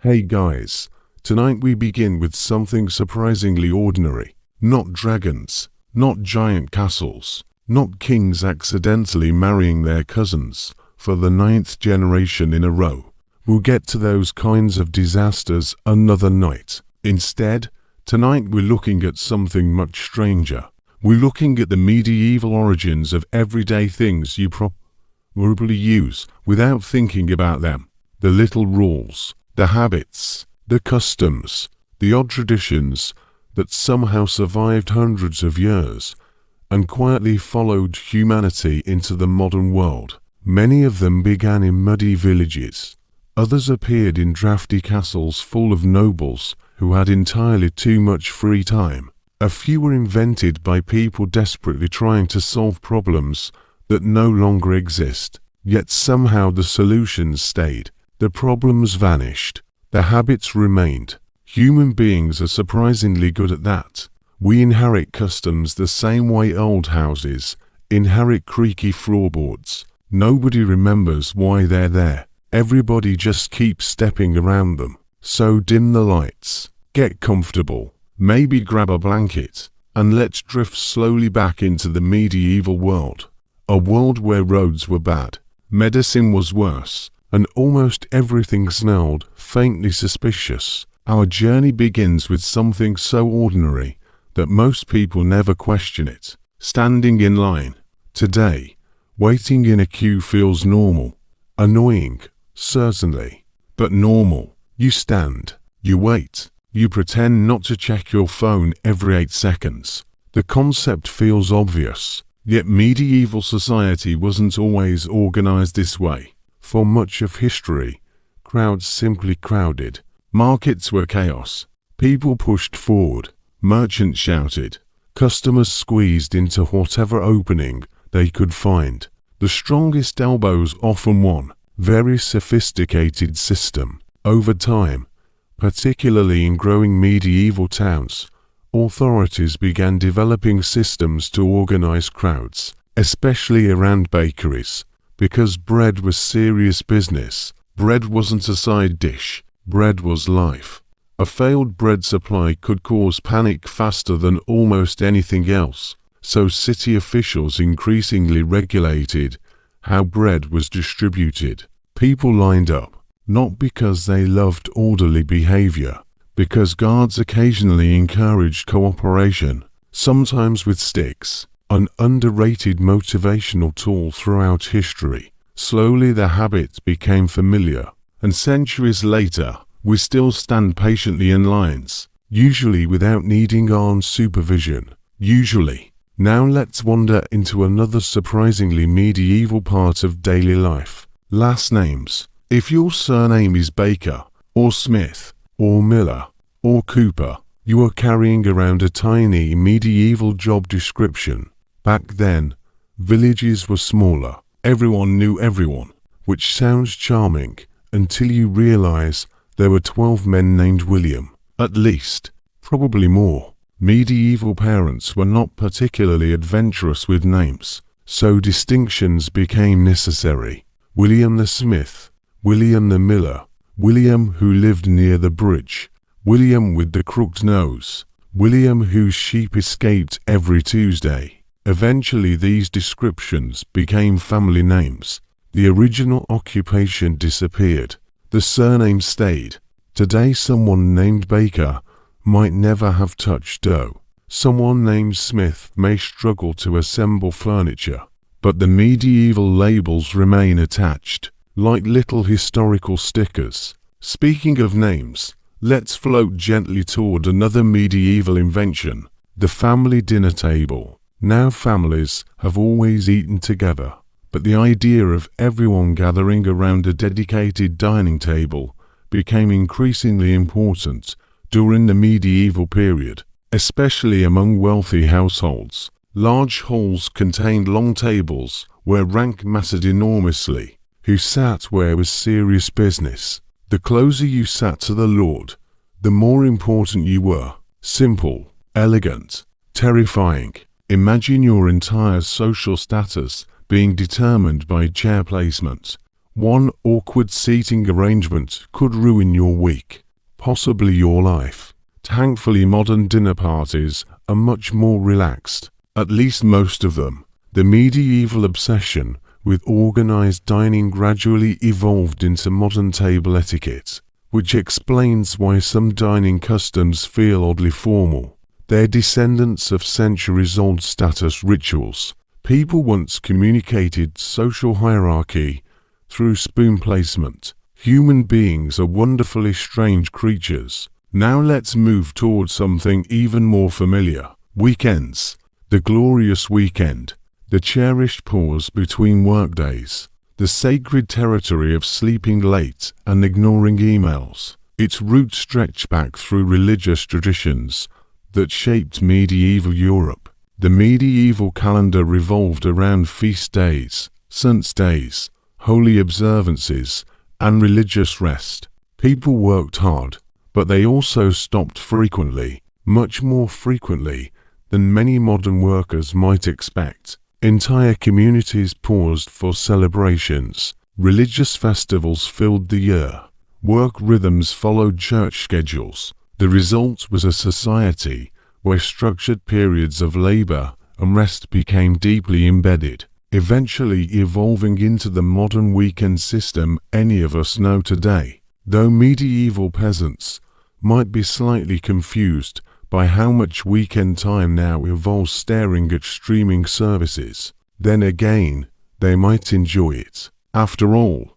Hey guys, tonight we begin with something surprisingly ordinary. Not dragons, not giant castles, not kings accidentally marrying their cousins for the 9th generation in a row. We'll get to those kinds of disasters another night. Instead, tonight we're looking at something much stranger. We're looking at the medieval origins of everyday things you probably use without thinking about them. The little rules, the habits, the customs, the odd traditions that somehow survived hundreds of years and quietly followed humanity into the modern world. Many of them began in muddy villages. Others appeared in drafty castles full of nobles who had entirely too much free time. A few were invented by people desperately trying to solve problems that no longer exist. Yet somehow the solutions stayed. The problems vanished. The habits remained. Human beings are surprisingly good at that. We inherit customs the same way old houses inherit creaky floorboards. Nobody remembers why they're there. Everybody just keeps stepping around them. So dim the lights. Get comfortable. Maybe grab a blanket. And let's drift slowly back into the medieval world. A world where roads were bad. Medicine was worse. And almost everything smelled faintly suspicious. Our journey begins with something so ordinary that most people never question it. Standing in line. Today, waiting in a queue feels normal. Annoying, certainly, but normal. You stand, you wait, you pretend not to check your phone every 8 seconds. The concept feels obvious, yet medieval society wasn't always organized this way. For much of history, crowds simply crowded. Markets were chaos. People pushed forward. Merchants shouted. Customers squeezed into whatever opening they could find. The strongest elbows often won. Very sophisticated system. Over time, particularly in growing medieval towns, authorities began developing systems to organize crowds, especially around bakeries. Because bread was serious business. Bread wasn't a side dish. Bread was life. A failed bread supply could cause panic faster than almost anything else. So city officials increasingly regulated how bread was distributed. People lined up, not because they loved orderly behavior, because guards occasionally encouraged cooperation, sometimes with sticks. An underrated motivational tool throughout history. Slowly the habit became familiar, and centuries later, we still stand patiently in lines, usually without needing armed supervision. Usually. Now let's wander into another surprisingly medieval part of daily life. Last names. If your surname is Baker, or Smith, or Miller, or Cooper, you are carrying around a tiny medieval job description. Back then, villages were smaller. Everyone knew everyone, which sounds charming until you realize there were 12 men named William. At least, probably more. Medieval parents were not particularly adventurous with names, so distinctions became necessary. William the Smith, William the Miller, William who lived near the bridge, William with the crooked nose, William whose sheep escaped every Tuesday. Eventually these descriptions became family names. The original occupation disappeared. The surname stayed. Today someone named Baker might never have touched dough. Someone named Smith may struggle to assemble furniture. But the medieval labels remain attached, like little historical stickers. Speaking of names, let's float gently toward another medieval invention, the family dinner table. Now families have always eaten together, but the idea of everyone gathering around a dedicated dining table became increasingly important during the medieval period, especially among wealthy households. Large halls contained long tables where rank mattered enormously. Who sat where was serious business. The closer you sat to the Lord, the more important you were. Simple, elegant, terrifying. Imagine your entire social status being determined by chair placement. One awkward seating arrangement could ruin your week, possibly your life. Thankfully, modern dinner parties are much more relaxed, at least most of them. The medieval obsession with organized dining gradually evolved into modern table etiquette, which explains why some dining customs feel oddly formal. They're descendants of centuries-old status rituals. People once communicated social hierarchy through spoon placement. Human beings are wonderfully strange creatures. Now let's move towards something even more familiar. Weekends. The glorious weekend. The cherished pause between workdays. The sacred territory of sleeping late and ignoring emails. Its roots stretch back through religious traditions that shaped medieval Europe. The medieval calendar revolved around feast days, saints' days, holy observances, and religious rest. People worked hard, but they also stopped frequently, much more frequently than many modern workers might expect. Entire communities paused for celebrations. Religious festivals filled the year. Work rhythms followed church schedules. The result was a society where structured periods of labor and rest became deeply embedded, eventually evolving into the modern weekend system any of us know today. Though medieval peasants might be slightly confused by how much weekend time now involves staring at streaming services, then again, they might enjoy it. After all,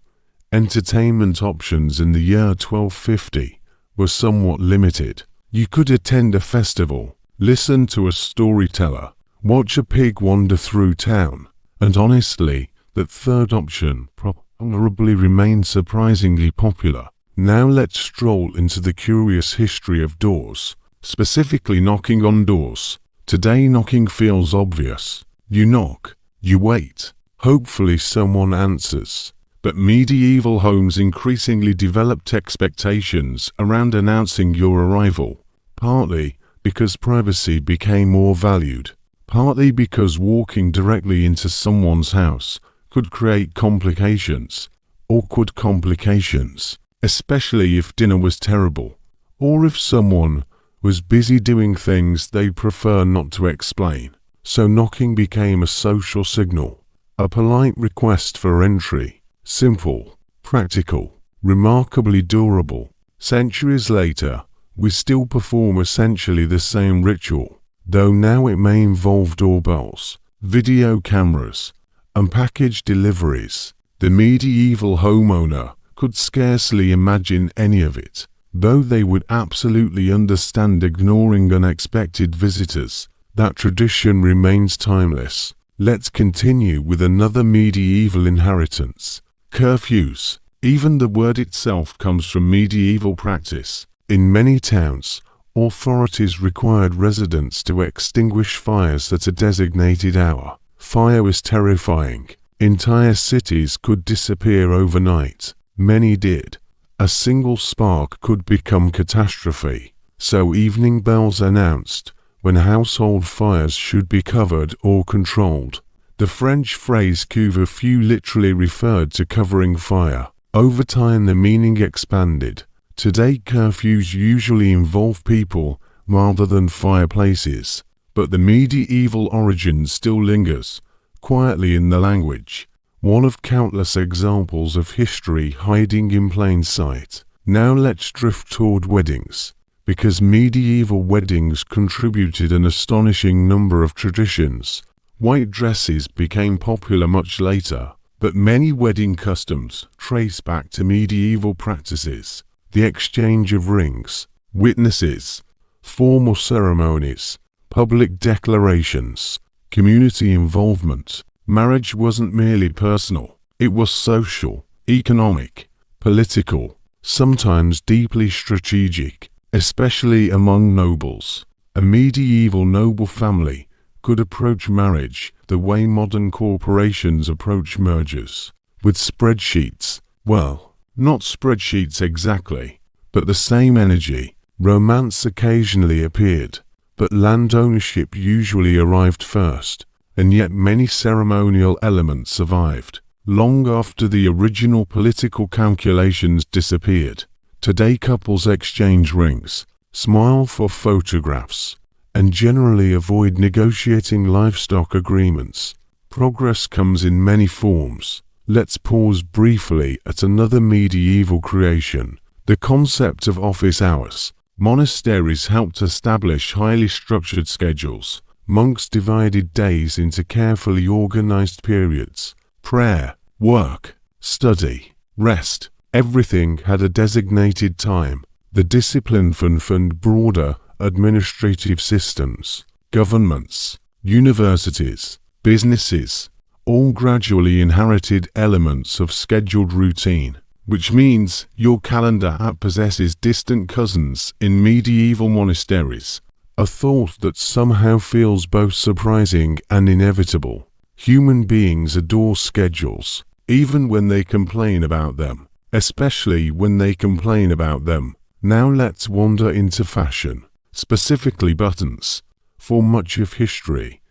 entertainment options in the year 1250 were somewhat limited. You could attend a festival, listen to a storyteller, watch a pig wander through town, and honestly, that third option probably remained surprisingly popular. Now let's stroll into the curious history of doors, specifically knocking on doors. Today knocking feels obvious. You knock, you wait, hopefully someone answers. But medieval homes increasingly developed expectations around announcing your arrival, partly because privacy became more valued, partly because walking directly into someone's house could create complications, awkward complications, especially if dinner was terrible, or if someone was busy doing things they'd prefer not to explain. So knocking became a social signal, a polite request for entry. Simple, practical, remarkably durable. Centuries later, we still perform essentially the same ritual, though now it may involve doorbells, video cameras, and package deliveries. The medieval homeowner could scarcely imagine any of it, though they would absolutely understand ignoring unexpected visitors. That tradition remains timeless. Let's continue with another medieval inheritance. Curfews. Even the word itself comes from medieval practice. In many towns, authorities required residents to extinguish fires at a designated hour. Fire was terrifying. Entire cities could disappear overnight. Many did. A single spark could become catastrophe. So evening bells announced when household fires should be covered or controlled. The French phrase couvre-feu literally referred to covering fire. Over time the meaning expanded. Today curfews usually involve people rather than fireplaces, but the medieval origin still lingers, quietly in the language. One of countless examples of history hiding in plain sight. Now let's drift toward weddings, because medieval weddings contributed an astonishing number of traditions. White dresses became popular much later, but many wedding customs trace back to medieval practices. The exchange of rings, witnesses, formal ceremonies, public declarations, community involvement. Marriage wasn't merely personal, it was social, economic, political, sometimes deeply strategic, especially among nobles. A medieval noble family could approach marriage the way modern corporations approach mergers, with spreadsheets. Well, not spreadsheets exactly, but the same energy. Romance occasionally appeared, but land ownership usually arrived first, and yet many ceremonial elements survived. long after the original political calculations disappeared. Today couples exchange rings, smile for photographs, and generally avoid negotiating livestock agreements. Progress comes in many forms. Let's pause briefly at another medieval creation, the concept of office hours. Monasteries helped establish highly structured schedules. Monks divided days into carefully organized periods. Prayer, work, study, rest, everything had a designated time. The discipline fund broader administrative systems. Governments, universities, businesses, all gradually inherited elements of scheduled routine, which means your calendar app possesses distant cousins in medieval monasteries, a thought that somehow feels both surprising and inevitable. Human beings adore schedules, even when they complain about them, especially when they complain about them. Now let's wander into fashion, specifically buttons. For much of history,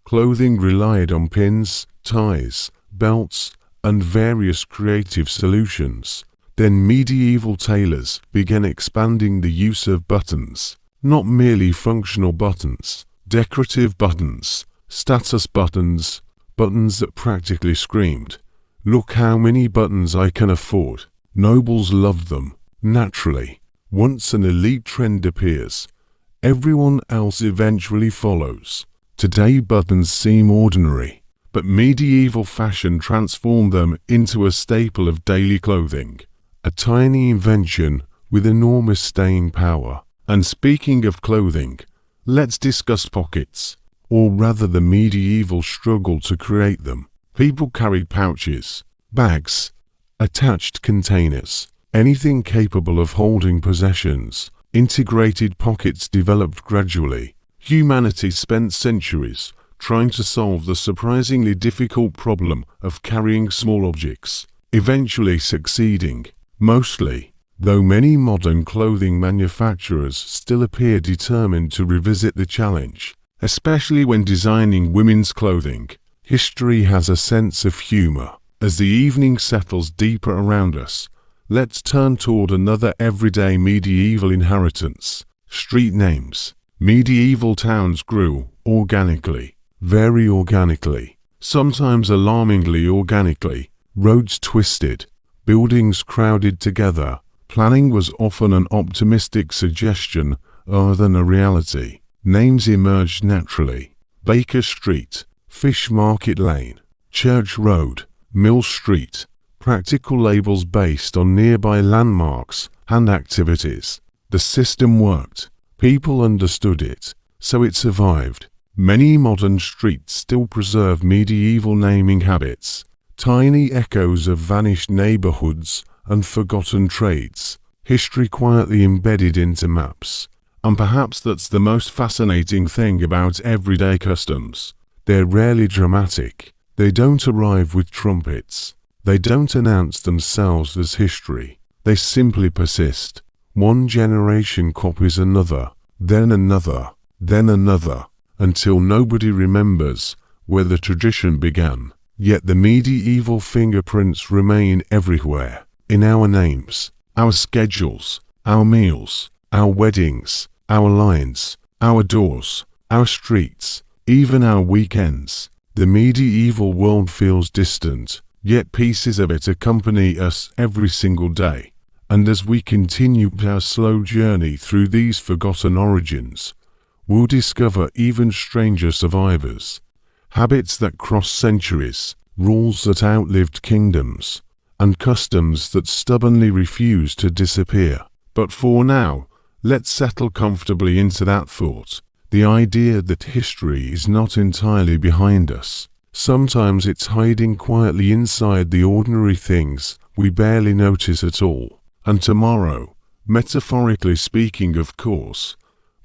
clothing relied on pins, ties, belts, and various creative solutions. Then medieval tailors began expanding the use of buttons, not merely functional buttons, decorative buttons, status buttons, buttons that practically screamed, "Look how many buttons I can afford." Nobles loved them. Naturally, once an elite trend appears, everyone else eventually follows. Today buttons seem ordinary, but medieval fashion transformed them into a staple of daily clothing, a tiny invention with enormous staying power. And speaking of clothing, let's discuss pockets, or rather the medieval struggle to create them. People carried pouches, bags, attached containers, anything capable of holding possessions. Integrated pockets developed gradually. Humanity spent centuries trying to solve the surprisingly difficult problem of carrying small objects, eventually succeeding, mostly, though many modern clothing manufacturers still appear determined to revisit the challenge, especially when designing women's clothing. History has a sense of humor. As the evening settles deeper around us, let's turn toward another everyday medieval inheritance: street names. Medieval towns grew organically, very organically, sometimes alarmingly organically. Roads twisted, buildings crowded together. Planning was often an optimistic suggestion rather than a reality. Names emerged naturally: Baker Street, Fish Market Lane, Church Road, Mill Street. Practical labels based on nearby landmarks and activities. The system worked. People understood it, so it survived. Many modern streets still preserve medieval naming habits, tiny echoes of vanished neighborhoods and forgotten trades, history quietly embedded into maps. And perhaps that's the most fascinating thing about everyday customs. They're rarely dramatic. They don't arrive with trumpets. They don't announce themselves as history. They simply persist. One generation copies another, then another, then another, until nobody remembers where the tradition began. Yet the medieval fingerprints remain everywhere, in our names, our schedules, our meals, our weddings, our lines, our doors, our streets, even our weekends. The medieval world feels distant, yet pieces of it accompany us every single day. And as we continue our slow journey through these forgotten origins, we'll discover even stranger survivors, habits that cross centuries, rules that outlived kingdoms, and customs that stubbornly refuse to disappear. But for now, let's settle comfortably into that thought, the idea that history is not entirely behind us. Sometimes it's hiding quietly inside the ordinary things we barely notice at all. And tomorrow, metaphorically speaking of course,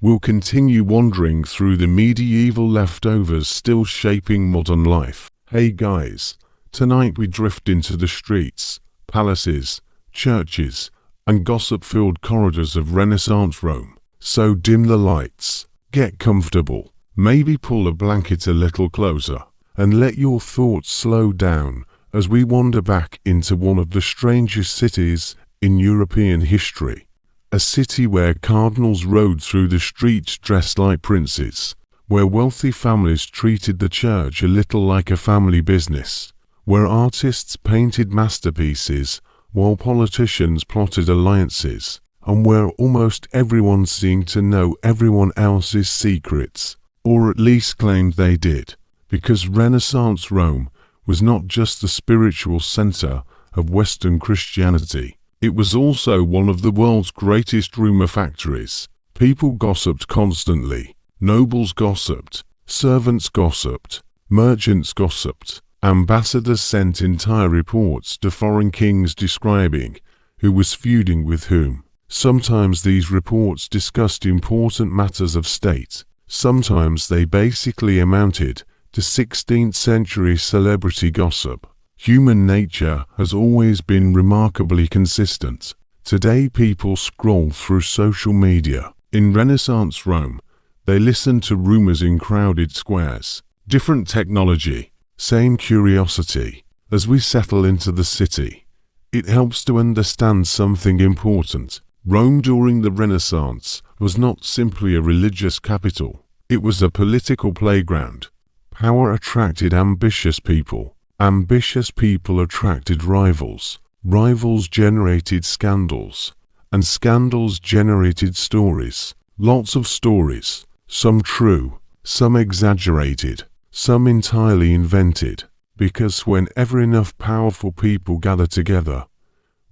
we'll continue wandering through the medieval leftovers still shaping modern life. Hey guys, tonight we drift into the streets, palaces, churches, and gossip-filled corridors of Renaissance Rome. So dim the lights, get comfortable, maybe pull a blanket a little closer, and let your thoughts slow down as we wander back into one of the strangest cities in European history. A city where cardinals rode through the streets dressed like princes, where wealthy families treated the church a little like a family business, where artists painted masterpieces while politicians plotted alliances, and where almost everyone seemed to know everyone else's secrets, or at least claimed they did, because Renaissance Rome was not just the spiritual center of Western Christianity, it was also one of the world's greatest rumor factories. People gossiped constantly. Nobles gossiped, servants gossiped, merchants gossiped, ambassadors sent entire reports to foreign kings describing who was feuding with whom. Sometimes these reports discussed important matters of state. Sometimes they basically amounted to 16th century celebrity gossip. Human nature has always been remarkably consistent. Today people scroll through social media. In Renaissance Rome, they listened to rumors in crowded squares. Different technology, same curiosity. As we settle into the city, it helps to understand something important. Rome during the Renaissance was not simply a religious capital. It was a political playground. Power attracted ambitious people. Ambitious people attracted rivals. Rivals generated scandals. And scandals generated stories. Lots of stories. Some true, some exaggerated, some entirely invented. Because whenever enough powerful people gather together,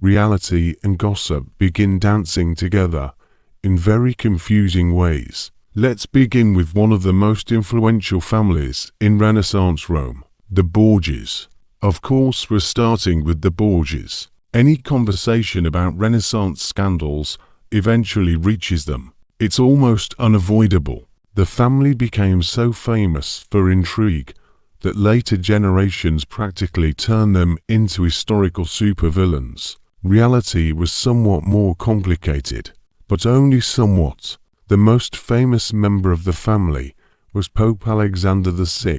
reality and gossip begin dancing together in very confusing ways. Let's begin with one of the most influential families in Renaissance Rome, the Borgias. Of course, we're starting with the Borgias. Any conversation about Renaissance scandals eventually reaches them. It's almost unavoidable. The family became so famous for intrigue that later generations practically turned them into historical supervillains. Reality was somewhat more complicated, but only somewhat. The most famous member of the family was Pope Alexander VI.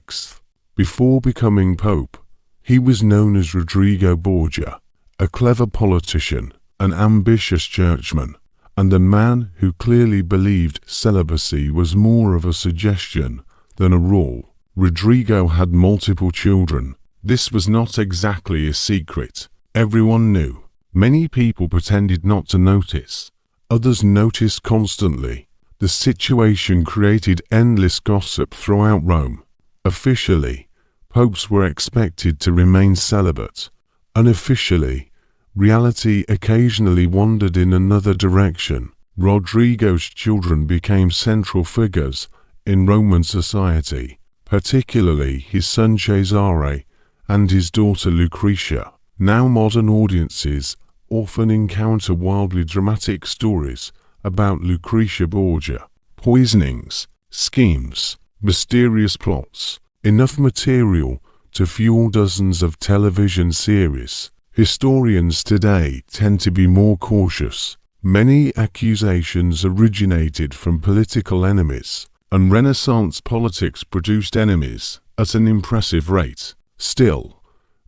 Before becoming pope, he was known as Rodrigo Borgia, a clever politician, an ambitious churchman, and a man who clearly believed celibacy was more of a suggestion than a rule. Rodrigo had multiple children. This was not exactly a secret. Everyone knew. Many people pretended not to notice. Others noticed constantly. The situation created endless gossip throughout Rome. Officially, popes were expected to remain celibate. Unofficially, reality occasionally wandered in another direction. Rodrigo's children became central figures in Roman society, particularly his son Cesare and his daughter Lucretia. Now modern audiences often encounter wildly dramatic stories about Lucretia Borgia. Poisonings, schemes, mysterious plots, enough material to fuel dozens of television series. Historians today tend to be more cautious. Many accusations originated from political enemies, and Renaissance politics produced enemies at an impressive rate. Still,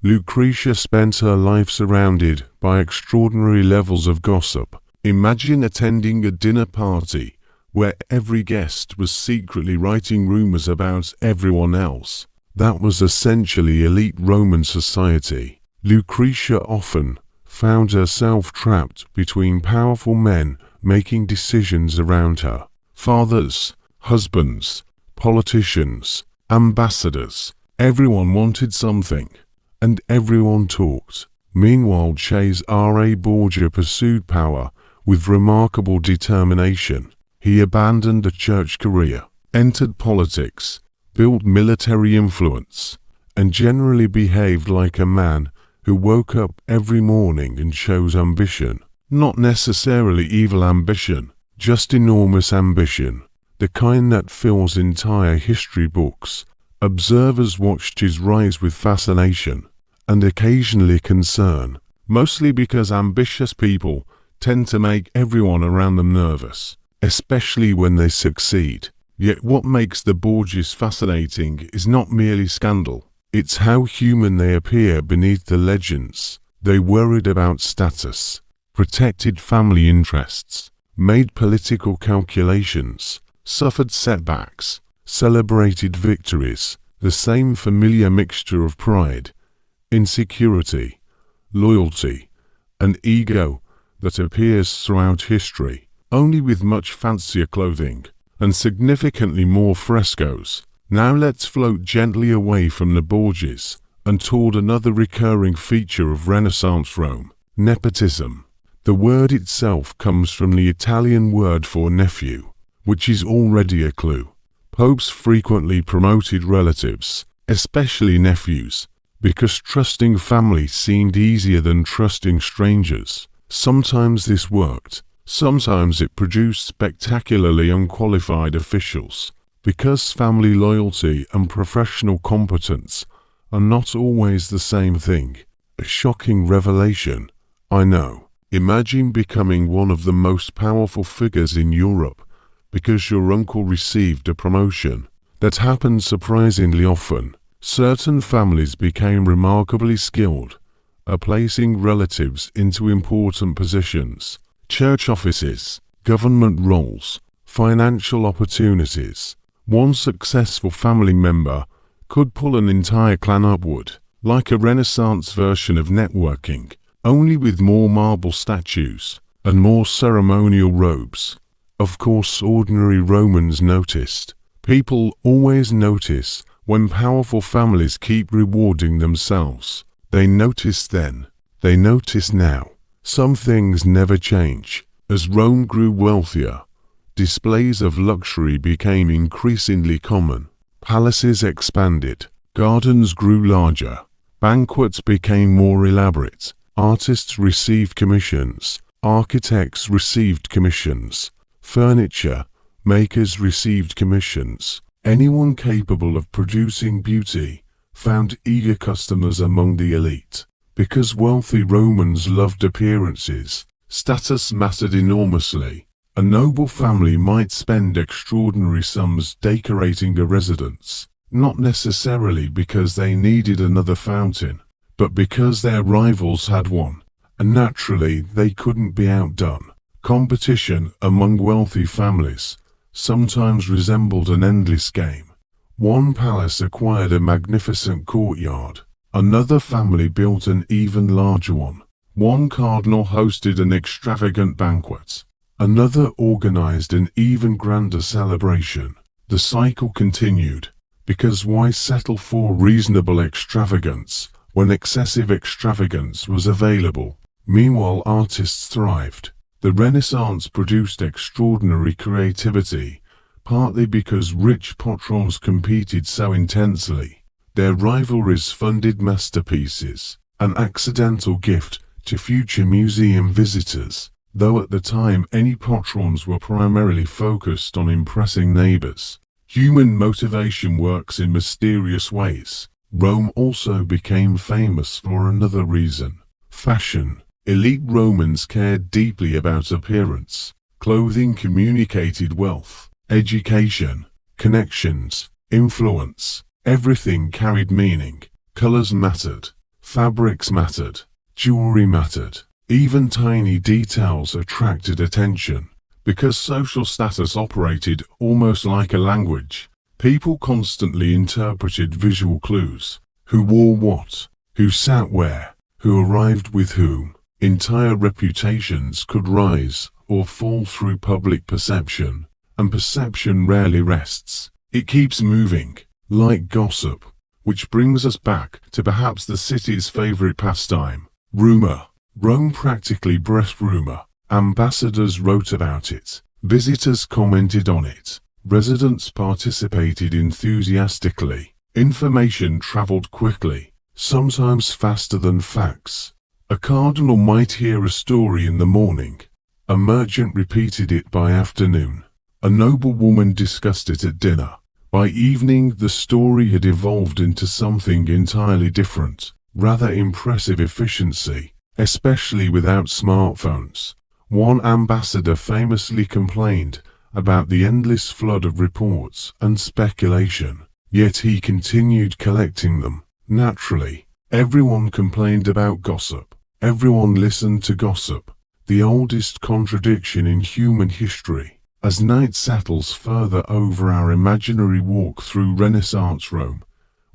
Lucretia spent her life surrounded by extraordinary levels of gossip. Imagine attending a dinner party where every guest was secretly writing rumors about everyone else. That was essentially elite Roman society. Lucretia often found herself trapped between powerful men making decisions around her. Fathers, husbands, politicians, ambassadors. Everyone wanted something, and everyone talked. Meanwhile, Cesare Borgia pursued power with remarkable determination. He abandoned a church career, entered politics, built military influence, and generally behaved like a man who woke up every morning and chose ambition. Not necessarily evil ambition, just enormous ambition, the kind that fills entire history books. Observers watched his rise with fascination and occasionally concern, mostly because ambitious people tend to make everyone around them nervous, especially when they succeed. Yet what makes the Borgias fascinating is not merely scandal. It's how human they appear beneath the legends. They worried about status, protected family interests, made political calculations, suffered setbacks, celebrated victories, the same familiar mixture of pride, insecurity, loyalty, and ego that appears throughout history, only with much fancier clothing and significantly more frescoes. Now let's float gently away from the Borgias and toward another recurring feature of Renaissance Rome: nepotism. The word itself comes from the Italian word for nephew, which is already a clue. Popes frequently promoted relatives, especially nephews, because trusting family seemed easier than trusting strangers. Sometimes this worked, sometimes it produced spectacularly unqualified officials, because family loyalty and professional competence are not always the same thing. A shocking revelation, I know. Imagine becoming one of the most powerful figures in Europe because your uncle received a promotion. That happened surprisingly often. Certain families became remarkably skilled at placing relatives into important positions: church offices, government roles, financial opportunities. One successful family member could pull an entire clan upward, like a Renaissance version of networking, only with more marble statues and more ceremonial robes. Of course, ordinary Romans noticed. People always notice when powerful families keep rewarding themselves. They noticed then. They notice now. Some things never change. As Rome grew wealthier, displays of luxury became increasingly common. Palaces expanded. Gardens grew larger. Banquets became more elaborate. Artists received commissions. Architects received commissions. Furniture makers received commissions. Anyone capable of producing beauty found eager customers among the elite. Because wealthy Romans loved appearances, status mattered enormously. A noble family might spend extraordinary sums decorating a residence, not necessarily because they needed another fountain, but because their rivals had one, and naturally they couldn't be outdone. Competition among wealthy families sometimes resembled an endless game. One palace acquired a magnificent courtyard. Another family built an even larger one. One cardinal hosted an extravagant banquet. Another organized an even grander celebration. The cycle continued, because why settle for reasonable extravagance when excessive extravagance was available? Meanwhile, artists thrived. The Renaissance produced extraordinary creativity, partly because rich patrons competed so intensely. Their rivalries funded masterpieces, an accidental gift to future museum visitors, though at the time any patrons were primarily focused on impressing neighbors. Human motivation works in mysterious ways. Rome also became famous for another reason: fashion. Elite Romans cared deeply about appearance. Clothing communicated wealth, education, connections, influence. Everything carried meaning. Colors mattered. Fabrics mattered. Jewelry mattered. Even tiny details attracted attention. Because social status operated almost like a language, people constantly interpreted visual clues. Who wore what? Who sat where? Who arrived with whom? Entire reputations could rise or fall through public perception, and perception rarely rests. It keeps moving, like gossip, which brings us back to perhaps the city's favorite pastime: rumor. Rome practically breathed rumor. Ambassadors wrote about it. Visitors commented on it. Residents participated enthusiastically. Information traveled quickly, sometimes faster than facts. A cardinal might hear a story in the morning. A merchant repeated it by afternoon. A noblewoman discussed it at dinner. By evening, the story had evolved into something entirely different. Rather impressive efficiency, especially without smartphones. One ambassador famously complained about the endless flood of reports and speculation, yet he continued collecting them. Naturally, everyone complained about gossip. Everyone listened to gossip, the oldest contradiction in human history. As night settles further over our imaginary walk through Renaissance Rome,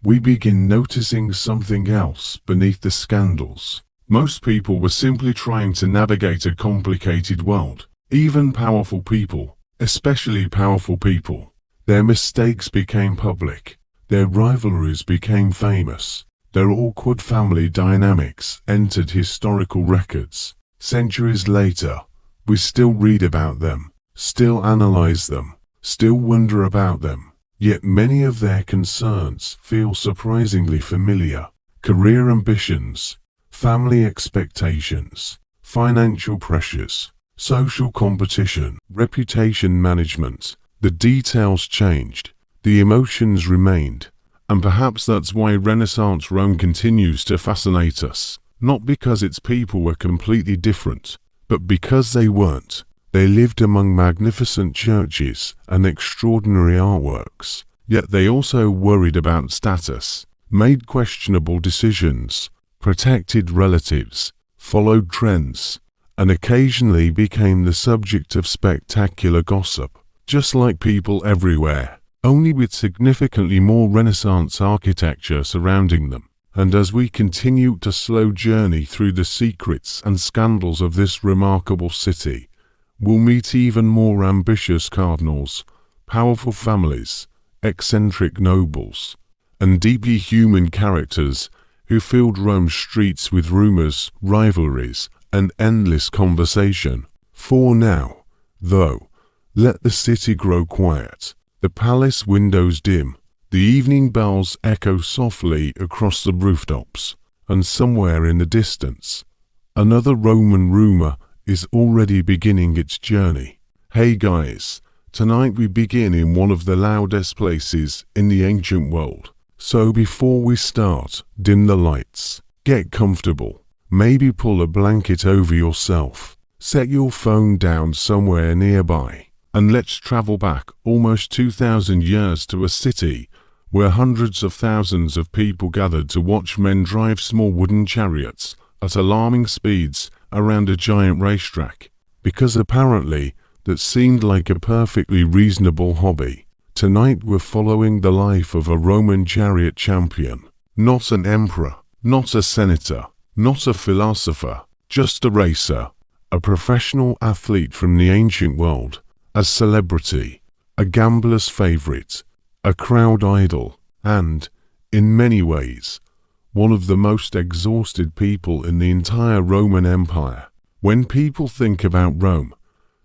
we begin noticing something else beneath the scandals. Most people were simply trying to navigate a complicated world. Even powerful people, especially powerful people, their mistakes became public. Their rivalries became famous. Their awkward family dynamics entered historical records. Centuries later, we still read about them, still analyze them, still wonder about them. Yet many of their concerns feel surprisingly familiar. Career ambitions, family expectations, financial pressures, social competition, reputation management. The details changed, the emotions remained, and perhaps that's why Renaissance Rome continues to fascinate us. Not because its people were completely different, but because they weren't. They lived among magnificent churches and extraordinary artworks, yet they also worried about status, made questionable decisions, protected relatives, followed trends, and occasionally became the subject of spectacular gossip, just like people everywhere, only with significantly more Renaissance architecture surrounding them. And as we continue to slow journey through the secrets and scandals of this remarkable city, we'll meet even more ambitious cardinals, powerful families, eccentric nobles, and deeply human characters who filled Rome's streets with rumors, rivalries, and endless conversation. For now, though, let the city grow quiet, the palace windows dim, the evening bells echo softly across the rooftops, and somewhere in the distance, another Roman rumor is already beginning its journey. Hey guys, tonight we begin in one of the loudest places in the ancient world. So before we start, dim the lights, get comfortable, maybe pull a blanket over yourself, set your phone down somewhere nearby, and let's travel back almost 2,000 years to a city where hundreds of thousands of people gathered to watch men drive small wooden chariots at alarming speeds around a giant racetrack, because apparently that seemed like a perfectly reasonable hobby. Tonight we're following the life of a Roman chariot champion, not an emperor, not a senator, not a philosopher, just a racer, a professional athlete from the ancient world, a celebrity, a gambler's favorite, a crowd idol, and, in many ways, one of the most exhausted people in the entire Roman Empire. When people think about Rome,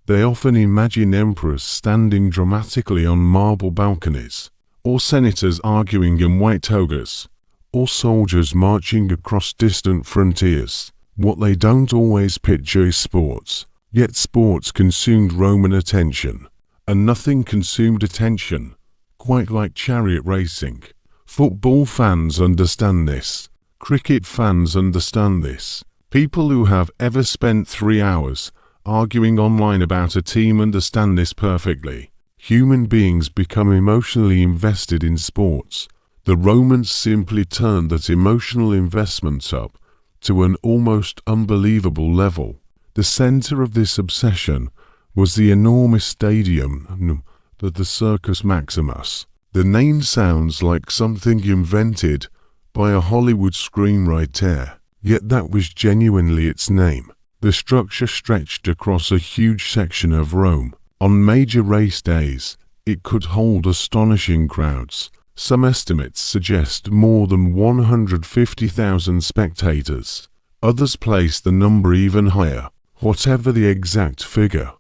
they often imagine emperors standing dramatically on marble balconies, or senators arguing in white togas, or soldiers marching across distant frontiers. What they don't always picture is sports. Yet sports consumed Roman attention, and nothing consumed attention quite like chariot racing. Football fans understand this. Cricket fans understand this. People who have ever spent 3 hours arguing online about a team understand this perfectly. Human beings become emotionally invested in sports. The Romans simply turned that emotional investment up to an almost unbelievable level. The center of this obsession was the enormous stadium, the Circus Maximus. The name sounds like something invented by a Hollywood screenwriter, yet that was genuinely its name. The structure stretched across a huge section of Rome. On major race days, it could hold astonishing crowds. Some estimates suggest more than 150,000 spectators. Others place the number even higher. Whatever the exact figure,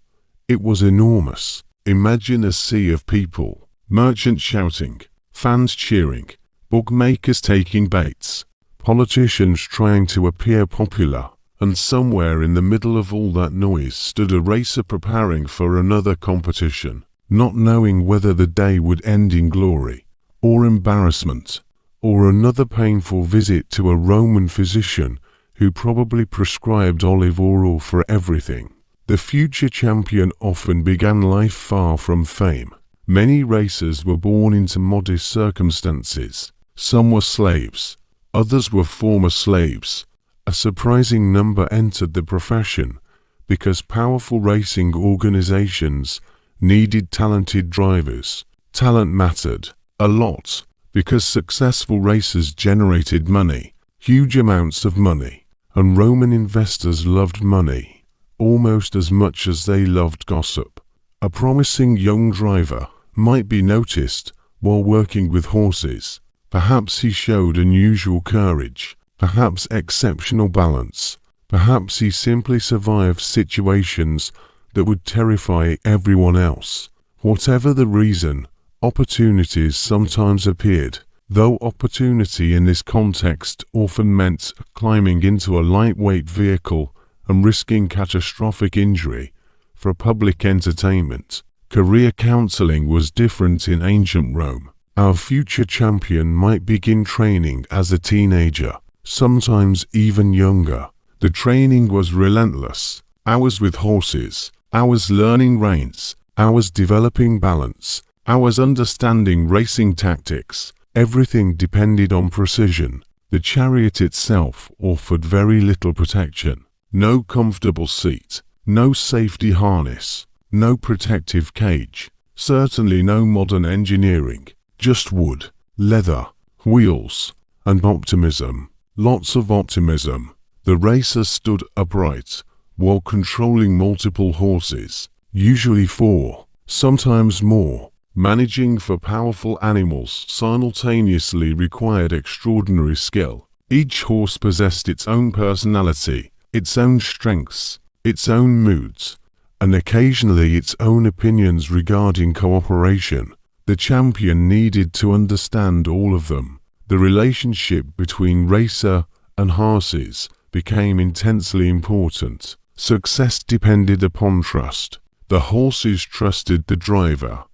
it was enormous. Imagine a sea of people, merchants shouting, fans cheering, bookmakers taking bets, politicians trying to appear popular, and somewhere in the middle of all that noise stood a racer preparing for another competition, not knowing whether the day would end in glory, or embarrassment, or another painful visit to a Roman physician who probably prescribed olive oil for everything. The future champion often began life far from fame. Many racers were born into modest circumstances. Some were slaves, Others were former slaves. A surprising number entered the profession because powerful racing organizations needed talented drivers. Talent mattered a lot because successful racers generated money, huge amounts of money, and Roman investors loved money almost as much as they loved gossip. A promising young driver might be noticed while working with horses. Perhaps he showed unusual courage, perhaps exceptional balance, perhaps he simply survived situations that would terrify everyone else. Whatever the reason, opportunities sometimes appeared, though opportunity in this context often meant climbing into a lightweight vehicle and risking catastrophic injury for public entertainment. Career counseling was different in ancient Rome. Our future champion might begin training as a teenager, sometimes even younger. The training was relentless. Hours with horses, hours learning reins, hours developing balance, hours understanding racing tactics. Everything depended on precision. The chariot itself offered very little protection. No comfortable seat, no safety harness, no protective cage, certainly no modern engineering. Just wood, leather, wheels, and optimism. Lots of optimism. The racer stood upright while controlling multiple horses, usually 4, sometimes more. Managing for powerful animals simultaneously required extraordinary skill. Each horse possessed its own personality, its own strengths, its own moods, and occasionally its own opinions regarding cooperation. The champion needed to understand all of them. The relationship between racer and horses became intensely important. Success depended upon trust. The horses trusted the driver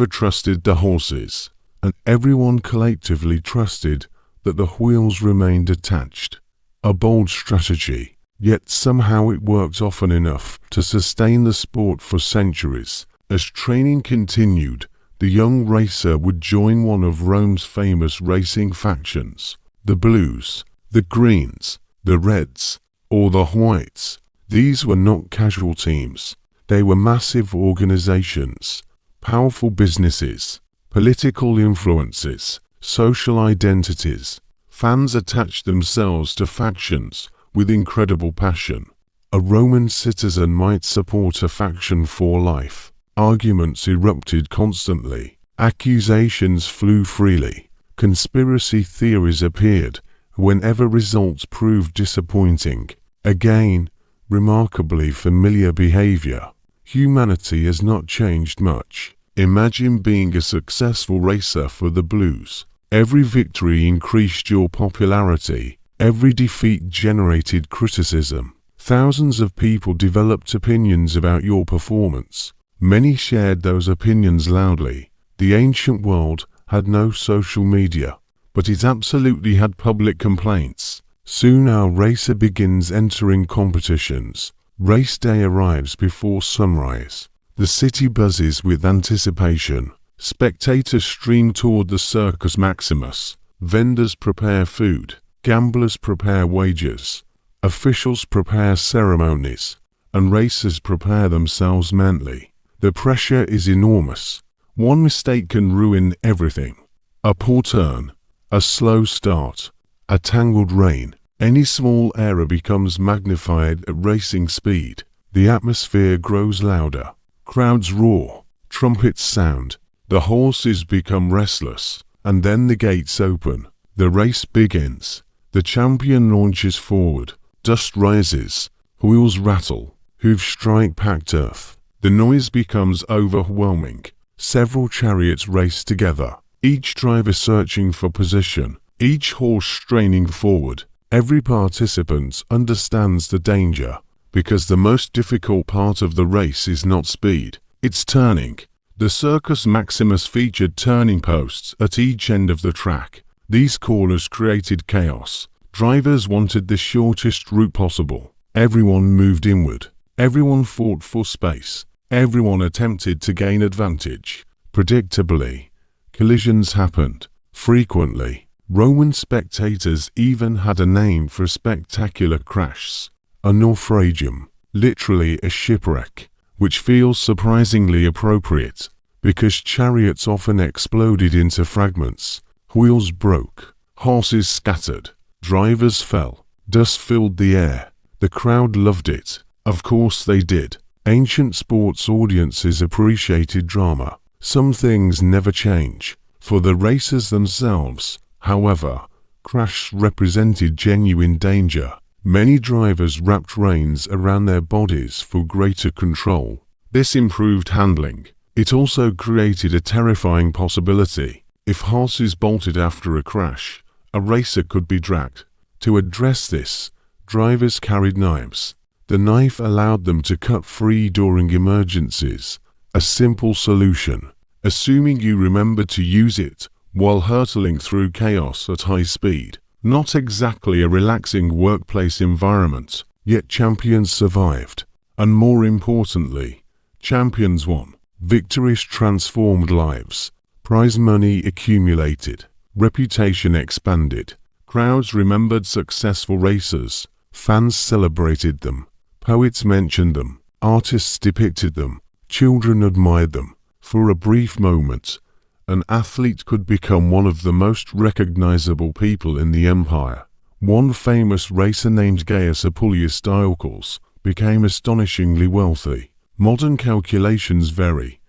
trusted the horses, and everyone collectively trusted that the wheels remained attached. A bold strategy, yet somehow it worked often enough to sustain the sport for centuries. As training continued, the young racer would join one of Rome's famous racing factions, the Blues, the Greens, the Reds, or the Whites. These were not casual teams. They were massive organizations, powerful businesses, political influences, social identities. Fans attached themselves to factions with incredible passion. A Roman citizen might support a faction for life. Arguments erupted constantly. Accusations flew freely. Conspiracy theories appeared whenever results proved disappointing. Again, remarkably familiar behavior. Humanity has not changed much. Imagine being a successful racer for the Blues. Every victory increased your popularity. Every defeat generated criticism. Thousands of people developed opinions about your performance. Many shared those opinions loudly. The ancient world had no social media, but it absolutely had public complaints. Soon our racer begins entering competitions. Race day arrives before sunrise. The city buzzes with anticipation. Spectators stream toward the Circus Maximus. Vendors prepare food. Gamblers prepare wagers. Officials prepare ceremonies. And racers prepare themselves mentally. The pressure is enormous. One mistake can ruin everything. A poor turn, a slow start, a tangled rein. Any small error becomes magnified at racing speed. The atmosphere grows louder. Crowds roar. Trumpets sound. The horses become restless. And then the gates open. The race begins. The champion launches forward. Dust rises. Wheels rattle. Hooves strike packed earth. The noise becomes overwhelming. Several chariots race together, each driver searching for position, each horse straining forward. Every participant understands the danger, because the most difficult part of the race is not speed, it's turning. The Circus Maximus featured turning posts at each end of the track. These corners created chaos. Drivers wanted the shortest route possible. Everyone moved inward. Everyone fought for space. Everyone attempted to gain advantage. Predictably, collisions happened. Frequently, Roman spectators even had a name for spectacular crashs, a naufragium, literally a shipwreck, which feels surprisingly appropriate, because chariots often exploded into fragments, wheels broke, horses scattered, drivers fell, dust filled the air. The crowd loved it. Of course they did. Ancient sports audiences appreciated drama. Some things never change. For the racers themselves, however, crashes represented genuine danger. Many drivers wrapped reins around their bodies for greater control. This improved handling. It also created a terrifying possibility. If horses bolted after a crash, a racer could be dragged. To address this, drivers carried knives. The knife allowed them to cut free during emergencies. A simple solution, assuming you remember to use it while hurtling through chaos at high speed. Not exactly a relaxing workplace environment, yet champions survived. And more importantly, champions won. Victories transformed lives. Prize money accumulated. Reputation expanded. Crowds remembered successful racers. Fans celebrated them. Poets mentioned them. Artists depicted them. Children admired them. For a brief moment, an athlete could become one of the most recognizable people in the empire. One famous racer named Gaius Appuleius Diocles became astonishingly wealthy. Modern calculations vary,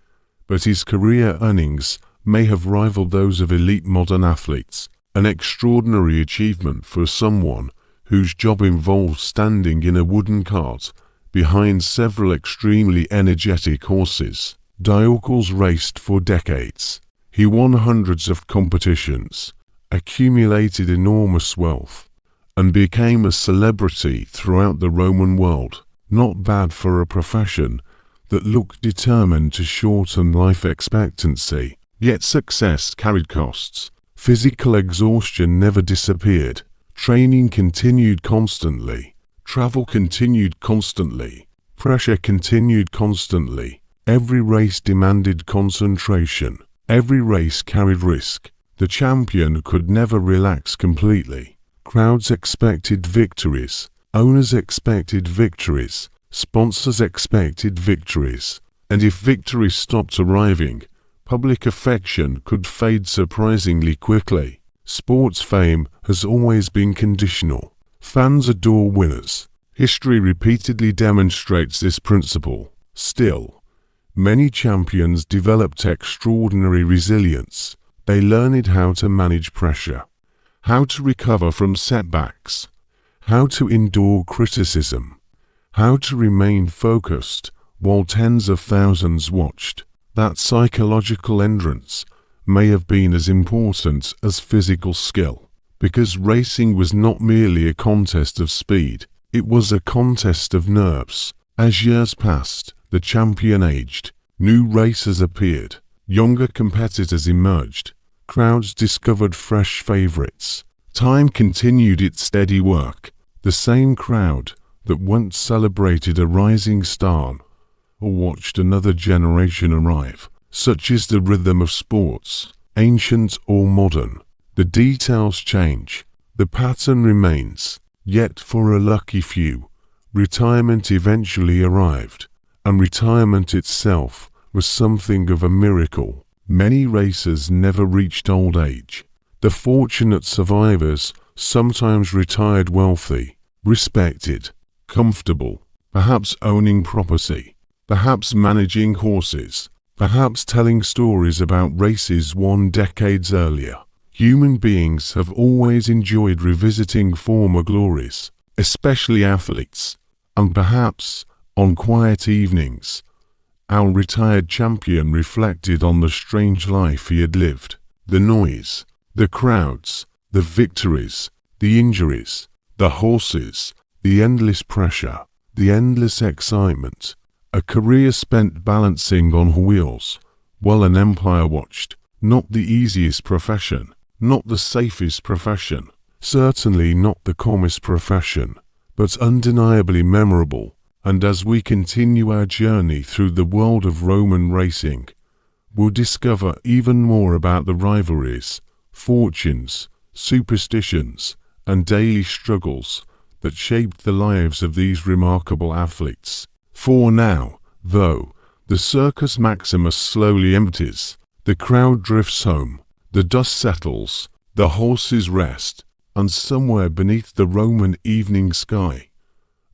but his career earnings may have rivaled those of elite modern athletes, an extraordinary achievement for someone whose job involved standing in a wooden cart behind several extremely energetic horses. Diocles raced for decades. He won hundreds of competitions, accumulated enormous wealth, and became a celebrity throughout the Roman world. Not bad for a profession that looked determined to shorten life expectancy. Yet success carried costs. Physical exhaustion never disappeared. Training continued constantly. Travel continued constantly. Pressure continued constantly. Every race demanded concentration. Every race carried risk. The champion could never relax completely. Crowds expected victories. Owners expected victories. Sponsors expected victories. And if victories stopped arriving, public affection could fade surprisingly quickly. Sports fame has always been conditional. Fans adore winners. History repeatedly demonstrates this principle. Still, many champions developed extraordinary resilience. They learned how to manage pressure, how to recover from setbacks, how to endure criticism, how to remain focused while tens of thousands watched. That psychological endurance may have been as important as physical skill, because racing was not merely a contest of speed, it was a contest of nerves. As years passed, the champion aged, new racers appeared, younger competitors emerged, crowds discovered fresh favorites. Time continued its steady work. The same crowd that once celebrated a rising star or watched another generation arrive. Such is the rhythm of sports, ancient or modern. The details change, the pattern remains. Yet for a lucky few, retirement eventually arrived, and retirement itself was something of a miracle. Many racers never reached old age. The fortunate survivors sometimes retired wealthy, respected, comfortable, perhaps owning property, perhaps managing horses, perhaps telling stories about races won decades earlier. Human beings have always enjoyed revisiting former glories, especially athletes, and perhaps, on quiet evenings, our retired champion reflected on the strange life he had lived. The noise, the crowds, the victories, the injuries, the horses, the endless pressure, the endless excitement. A career spent balancing on wheels, while an empire watched. Not the easiest profession, not the safest profession, certainly not the calmest profession, but undeniably memorable. And as we continue our journey through the world of Roman racing, we'll discover even more about the rivalries, fortunes, superstitions, and daily struggles that shaped the lives of these remarkable athletes. For now, though, the Circus Maximus slowly empties, the crowd drifts home, the dust settles, the horses rest, and somewhere beneath the Roman evening sky,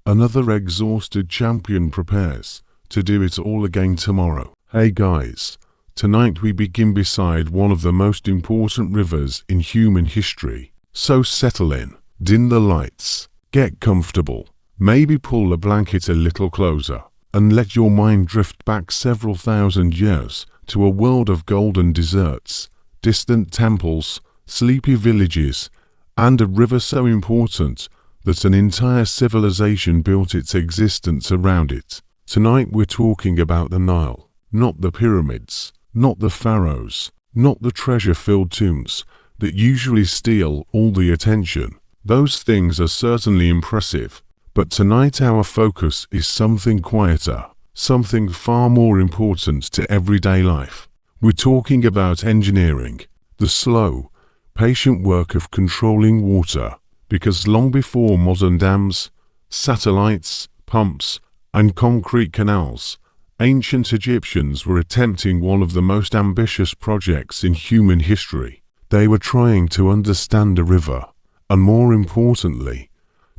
another exhausted champion prepares to do it all again tomorrow. Hey guys, tonight we begin beside one of the most important rivers in human history. So settle in, dim the lights, get comfortable, maybe pull the blanket a little closer, and let your mind drift back several thousand years to a world of golden deserts, distant temples, sleepy villages, and a river so important that an entire civilization built its existence around it. Tonight we're talking about the Nile, not the pyramids, not the pharaohs, not the treasure-filled tombs that usually steal all the attention. Those things are certainly impressive, but tonight our focus is something quieter, something far more important to everyday life. We're talking about engineering, the slow, patient work of controlling water, because long before modern dams, satellites, pumps, and concrete canals, ancient Egyptians were attempting one of the most ambitious projects in human history. They were trying to understand a river, and more importantly,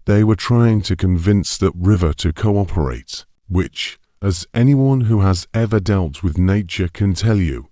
they were trying to convince that river to cooperate, which, as anyone who has ever dealt with nature can tell you,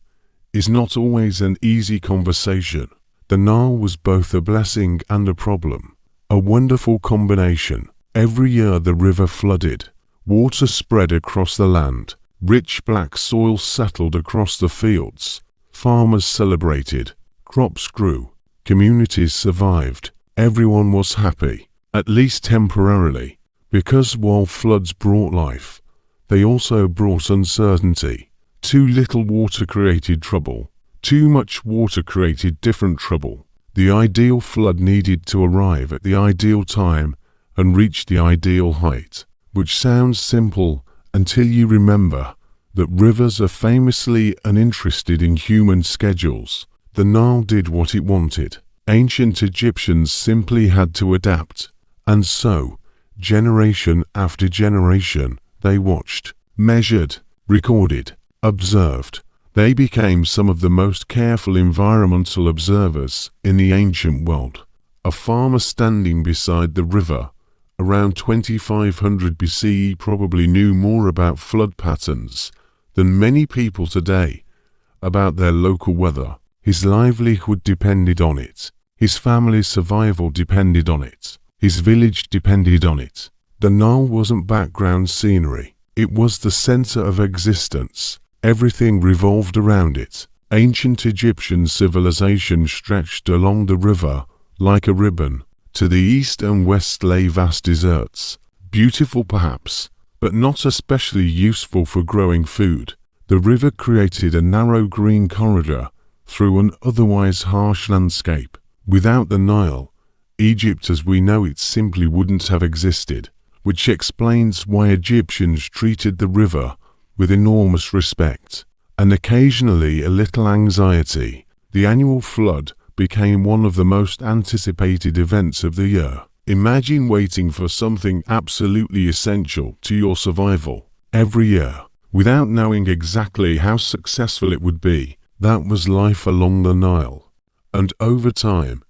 is not always an easy conversation. The Nile was both a blessing and a problem, a wonderful combination. Every year the river flooded, water spread across the land, rich black soil settled across the fields, farmers celebrated, crops grew, communities survived, everyone was happy, at least temporarily, because while floods brought life, they also brought uncertainty. Too little water created trouble. Too much water created different trouble. The ideal flood needed to arrive at the ideal time and reach the ideal height, which sounds simple until you remember that rivers are famously uninterested in human schedules. The Nile did what it wanted. Ancient Egyptians simply had to adapt, and so, generation after generation, they watched, measured, recorded, observed. They became some of the most careful environmental observers in the ancient world. A farmer standing beside the river around 2500 BCE probably knew more about flood patterns than many people today about their local weather. His livelihood depended on it. His family's survival depended on it. His village depended on it. The Nile wasn't background scenery. It was the center of existence. Everything revolved around it. Ancient Egyptian civilization stretched along the river like a ribbon. To the east and west lay vast deserts. Beautiful perhaps, but not especially useful for growing food. The river created a narrow green corridor through an otherwise harsh landscape. Without the Nile, Egypt as we know it simply wouldn't have existed, which explains why Egyptians treated the river with enormous respect, and occasionally a little anxiety. The annual flood became one of the most anticipated events of the year. Imagine waiting for something absolutely essential to your survival every year, without knowing exactly how successful it would be. That was life along the Nile. And over time,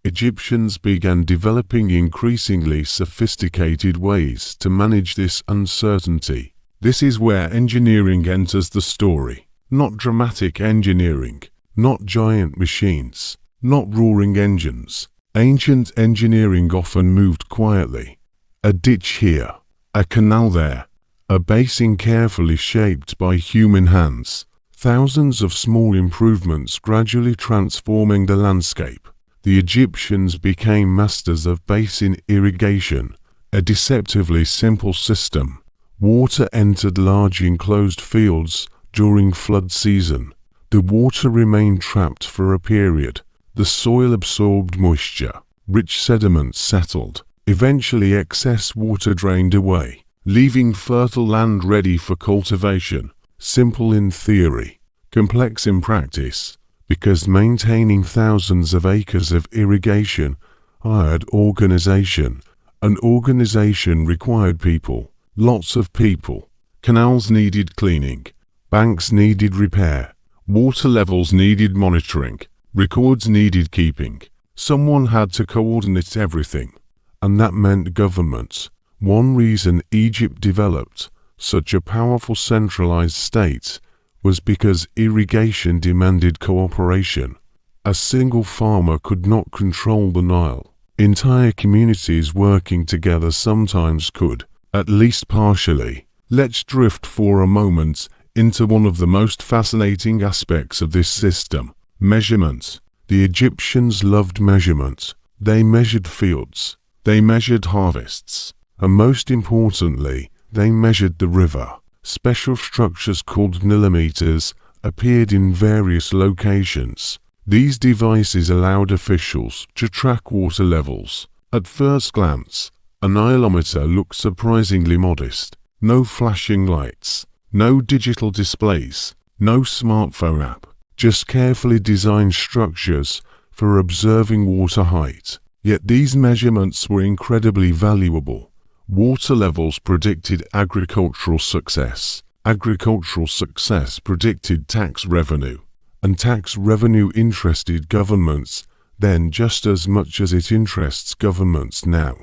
Egyptians began developing increasingly sophisticated ways to manage this uncertainty. This is where engineering enters the story. Not dramatic engineering, not giant machines, not roaring engines. Ancient engineering often moved quietly. A ditch here, a canal there, a basin carefully shaped by human hands. Thousands of small improvements gradually transforming the landscape. The Egyptians became masters of basin irrigation, a deceptively simple system. Water entered large enclosed fields during flood season. The water remained trapped for a period. The soil absorbed moisture. Rich sediments settled. Eventually excess water drained away, leaving fertile land ready for cultivation. Simple in theory, complex in practice, because maintaining thousands of acres of irrigation hired organization. An organization required people, lots of people. Canals needed cleaning, banks needed repair, water levels needed monitoring, records needed keeping. Someone had to coordinate everything, and that meant governments. One reason Egypt developed such a powerful centralized state was because irrigation demanded cooperation. A single farmer could not control the Nile. Entire communities working together sometimes could, at least partially. Let's drift for a moment into one of the most fascinating aspects of this system: measurement. The Egyptians loved measurement. They measured fields, they measured harvests, and most importantly, they measured the river. Special structures called millimeters appeared in various locations. These devices allowed officials to track water levels. At first glance, a Nilometer looked surprisingly modest. No flashing lights, no digital displays, no smartphone app, just carefully designed structures for observing water height. Yet these measurements were incredibly valuable. Water levels predicted agricultural success. Agricultural success predicted tax revenue. And tax revenue interested governments then just as much as it interests governments now.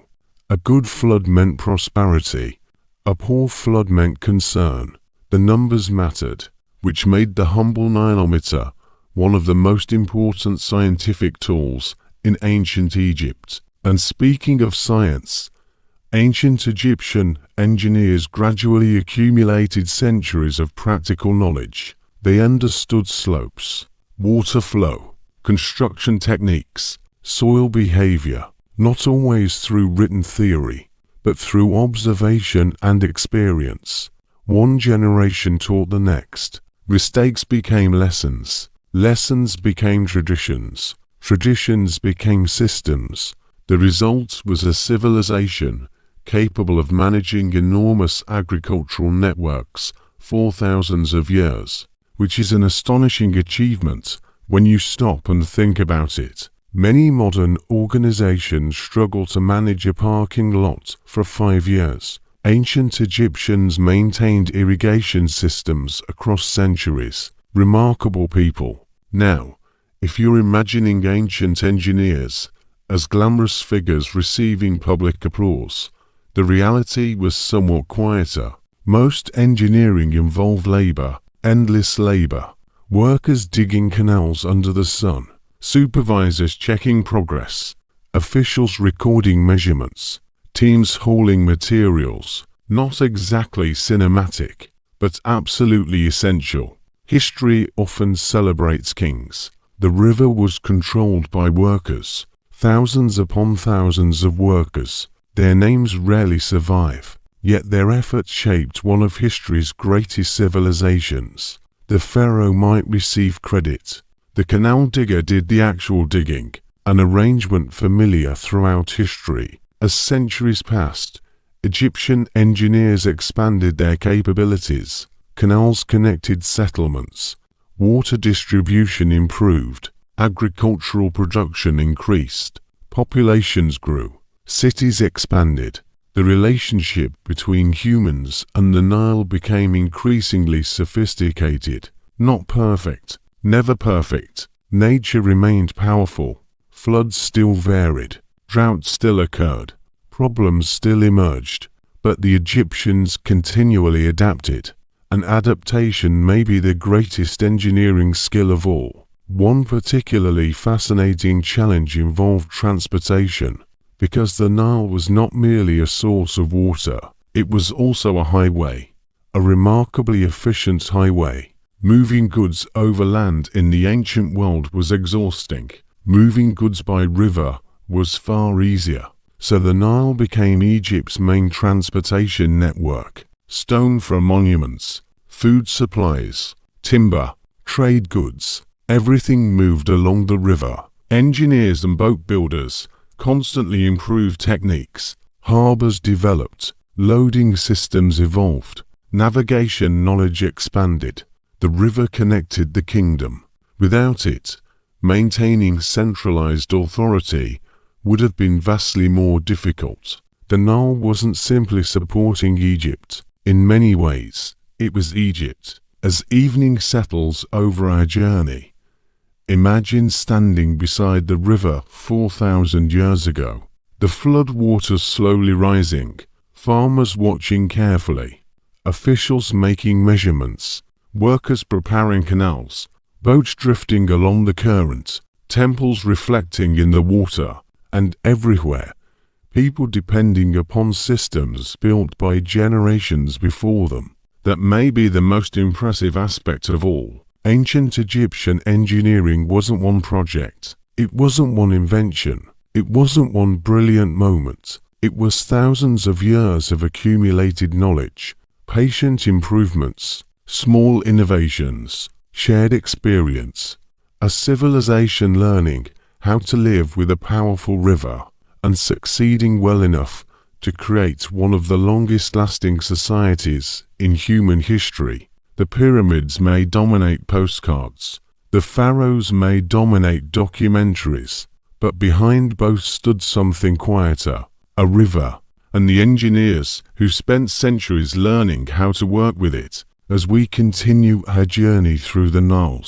A good flood meant prosperity. A poor flood meant concern. The numbers mattered, which made the humble Nilometer one of the most important scientific tools in ancient Egypt. And speaking of science, ancient Egyptian engineers gradually accumulated centuries of practical knowledge. They understood slopes, water flow, construction techniques, soil behavior, not always through written theory, but through observation and experience. One generation taught the next. Mistakes became lessons. Lessons became traditions. Traditions became systems. The result was a civilization capable of managing enormous agricultural networks for thousands of years, which is an astonishing achievement when you stop and think about it. Many modern organizations struggle to manage a parking lot for 5 years. Ancient Egyptians maintained irrigation systems across centuries. Remarkable people. Now, if you're imagining ancient engineers as glamorous figures receiving public applause, the reality was somewhat quieter. Most engineering involved labor, endless labor. Workers digging canals under the sun, supervisors checking progress, officials recording measurements, teams hauling materials. Not exactly cinematic, but absolutely essential. History often celebrates kings. The river was controlled by workers, thousands upon thousands of workers. Their names rarely survive, yet their efforts shaped one of history's greatest civilizations. The pharaoh might receive credit. The canal digger did the actual digging, an arrangement familiar throughout history. As centuries passed, Egyptian engineers expanded their capabilities. Canals connected settlements. Water distribution improved. Agricultural production increased. Populations grew. Cities expanded. The relationship between humans and the Nile became increasingly sophisticated. Not perfect, never perfect. Nature remained powerful. Floods still varied. Drought still occurred. Problems still emerged. But the Egyptians continually adapted. And adaptation may be the greatest engineering skill of all. One particularly fascinating challenge involved transportation. Because the Nile was not merely a source of water, it was also a highway. A remarkably efficient highway. Moving goods over land in the ancient world was exhausting. Moving goods by river was far easier. So the Nile became Egypt's main transportation network. Stone for monuments, food supplies, timber, trade goods. Everything moved along the river. Engineers and boat builders constantly improved techniques. Harbors developed. Loading systems evolved. Navigation knowledge expanded. The river connected the kingdom, Without it, maintaining centralized authority would have been vastly more difficult. The Nile wasn't simply supporting Egypt. In many ways, it was Egypt. As evening settles over our journey, imagine standing beside the river 4,000 years ago. The flood waters slowly rising, farmers watching carefully, officials making measurements, workers preparing canals, boats drifting along the current, temples reflecting in the water, and everywhere, people depending upon systems built by generations before them. That may be the most impressive aspect of all. Ancient Egyptian engineering wasn't one project. It wasn't one invention. It wasn't one brilliant moment. It was thousands of years of accumulated knowledge, patient improvements, small innovations, shared experience, a civilization learning how to live with a powerful river and succeeding well enough to create one of the longest-lasting societies in human history. The pyramids may dominate postcards, the pharaohs may dominate documentaries, but behind both stood something quieter, a river, and the engineers who spent centuries learning how to work with it. As we continue our journey through the Nile,